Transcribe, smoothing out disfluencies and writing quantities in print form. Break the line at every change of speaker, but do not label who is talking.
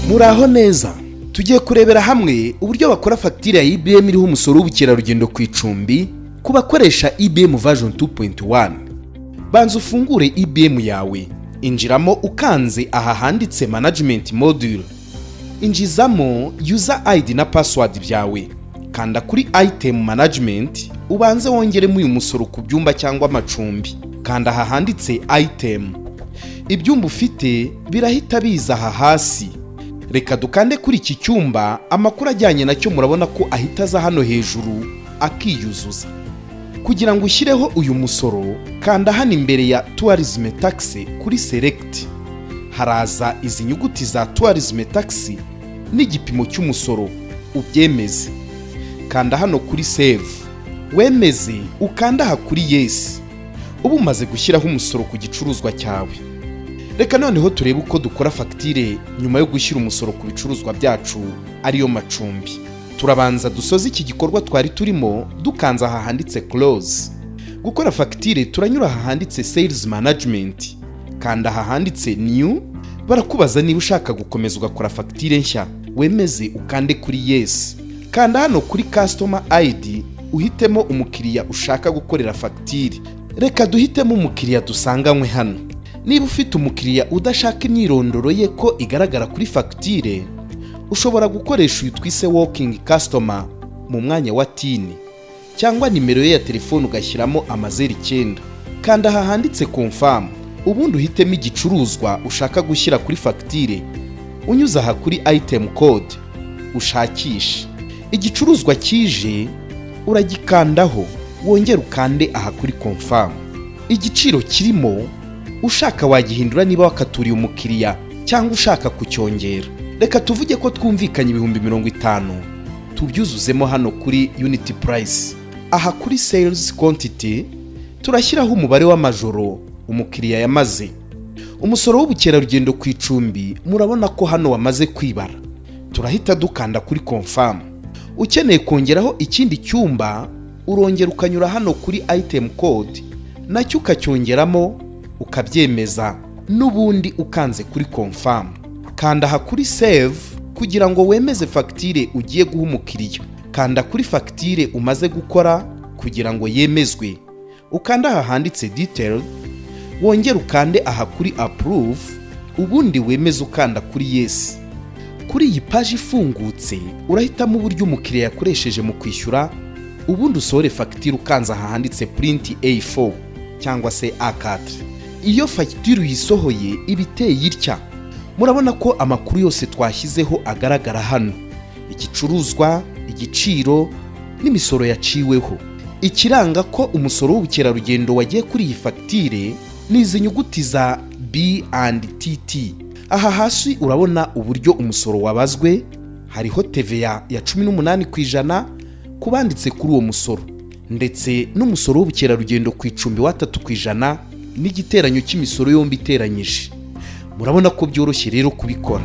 Muraho neza, tugiye kurebera hamwe uburyo bakora fagitire ya IBM iriho umusoro w'ubukerarugendo ku icumbi ku bakoresha IBM version 2.1. Banza ufungure IBM yawe, injiramo ukanze aha handitse management module, injizamo user ID na password byawe, kanda kuri item management, ubanze wongeremo uyu musoro ku byumba cyangwa amacumbi, kanda aha handitse item. Ibyumba ufite birahita biza aha hasi. Reka dukande kuri iki cyumba, amakuru ajyanye nacyo murabona ko ahita aza hano hejuru akiyuzuza. Kugira ngo ushyireho uyu musoro, kanda hano imbere ya tourism tax kuri select. Haraza izi nyuguti za tourism tax n'igipimo cy'umusoro, ubyemeze. Kanda hano kuri save, wemeze, ukanda aha kuri yes. Ubu umaze gushyiraho umusoro ku gicuruzwa cyawe. Reka noneho turebe uko dukora fagitire nyuma yo gushyira umusoro ku bicuruzwa byacu ariyo macumbi. Turabanza dusoze iki gikorwa twari turimo dukanza aha handitse close. Gukora fagitire turanyura aha handitse sales management, kanda aha handitse new. Barakubaza niba ushaka gukomeza ugakora fagitire nshya, wemeze ukande kuri yes. Kanda hano kuri customer ID, uhitemo umukiriya ushaka gukorera fagitire. Reka duhitemo umukiriya dusanganywe hano. Niba ufite umukiriya udashaka imyirondoro ye ko igaragara kuri fagitire, ushobora gukoresha uyu twise walking customer mu mwanya wa tini, cyangwa nimero ye ya telefone ugashyiramo +9. Kanda aha handitse confirm, ubundi uhitemo igicuruzwa ushaka gushyira kuri fagitire, unyuze aha kuri item code ushakisha. Igicuruzwa kije uragikandaho, wongera ukande aha kuri confirm. Igiciro kirimo ushaka wagihindura niba wakaturiye umukiriya cyangwa ushaka kucyongera. Reka tuvuge ko twumvikanye 50,000, tubyuzuzemo hano kuri unit price. Aha kuri sales quantity turashyiraho umubare w'amajoro umukiriya yamaze. Umusoro w'ubukerarugendo ku icumbi murabona ko hano wamaze kwibara. Turahita dukanda kuri confirm. Ukeneye kongeraho ikindi cyumba, urongera ukanyura hano kuri item code, nacyo ukacyongeramo ukabyemeza, n'ubundi ukanze kuri confirm. Kanda aha kuri save kugira ngo wemeze fagitire ugiye guha umukiriya. Kanda kuri fagitire umaze gukora kugira ngo yemezwe, ukanda aha handitse detail, wongera ukande aha kuri approve, ubundi wemeze ukanda kuri yes. Kuri iyi page ifungutse urahitamo uburyo umukiriya yakoresheje mu kwishyura, ubundi usohore fagitire ukanze aha handitse print A4 cyangwa se A4. Iyo fagitire uyisohoye ibiteye itya. Murabona ko amakuru yose twashyizeho agaragara hano: igicuruzwa, igiciro n'imisoro yaciweho. Ikiranga ko umusoro w'ubukerarugendo wagiye kuri iyi fagitire ni izi nyuguti za B&TT. Aha hasi urabona uburyo umusoro wabazwe. Hariho TVA ya 18% kubanditse kuri uwo musoro, ndetse n'umusoro w'ubukerarugendo ku icumbi wa 3% n'igiteranyo cy'imisoro yombi iteranyije. Murabona ko byoroshye rero kubikora.